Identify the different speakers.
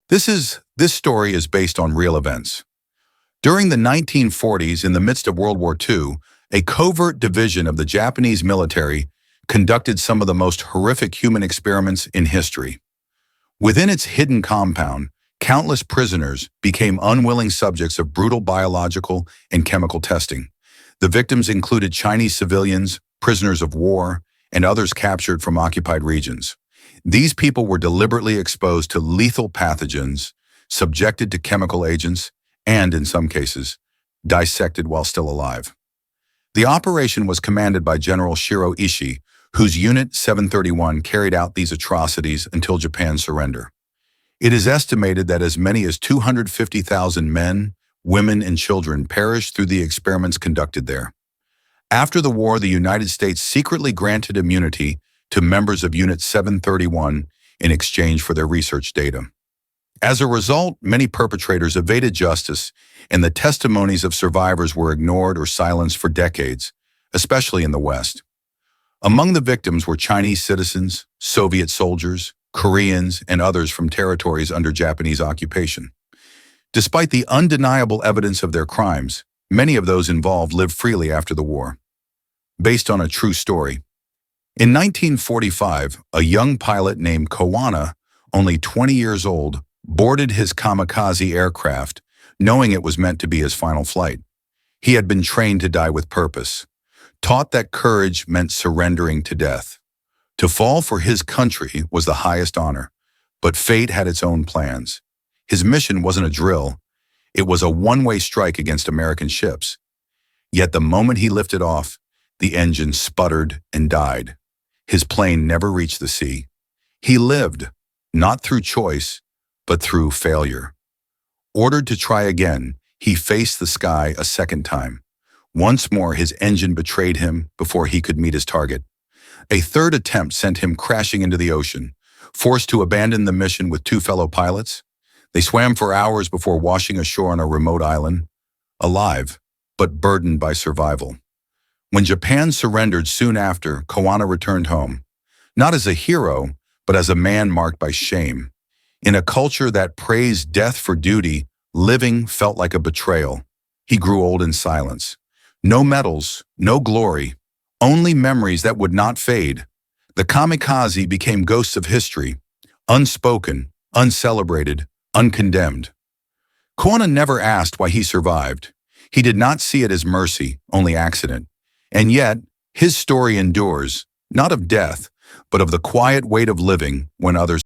Speaker 1: This story is based on real events. During the 1940s, in the midst of World War II, a covert division of the Japanese military conducted some of the most horrific human experiments in history. Within its hidden compound, countless prisoners became unwilling subjects of brutal biological and chemical testing. The victims included Chinese civilians, prisoners of war, and others captured from occupied regions. These people were deliberately exposed to lethal pathogens, subjected to chemical agents, and, in some cases, dissected while still alive. The operation was commanded by General Shiro Ishii, whose Unit 731 carried out these atrocities until Japan's surrender. It is estimated that as many as 250,000 men, women, and children perished through the experiments conducted there. After the war, the United States secretly granted immunity to members of Unit 731 in exchange for their research data. As a result, many perpetrators evaded justice, and the testimonies of survivors were ignored or silenced for decades, especially in the West. Among the victims were Chinese citizens, Soviet soldiers, Koreans, and others from territories under Japanese occupation. Despite the undeniable evidence of their crimes, many of those involved lived freely after the war. Based on a true story. In 1945, a young pilot named Kawana, only 20 years old, boarded his kamikaze aircraft, knowing it was meant to be his final flight. He had been trained to die with purpose, taught that courage meant surrendering to death. To fall for his country was the highest honor, but fate had its own plans. His mission wasn't a drill, it was a one-way strike against American ships. Yet the moment he lifted off, the engine sputtered and died. His plane never reached the sea. He lived, not through choice, but through failure. Ordered to try again, he faced the sky a second time. Once more, his engine betrayed him before he could meet his target. A third attempt sent him crashing into the ocean. Forced to abandon the mission with two fellow pilots, they swam for hours before washing ashore on a remote island, alive, but burdened by survival. When Japan surrendered soon after, Kawana returned home, not as a hero, but as a man marked by shame. In a culture that praised death for duty, living felt like a betrayal. He grew old in silence. No medals, no glory, only memories that would not fade. The kamikaze became ghosts of history, unspoken, uncelebrated, uncondemned. Kawana never asked why he survived. He did not see it as mercy, only accident. And yet, his story endures, not of death, but of the quiet weight of living when others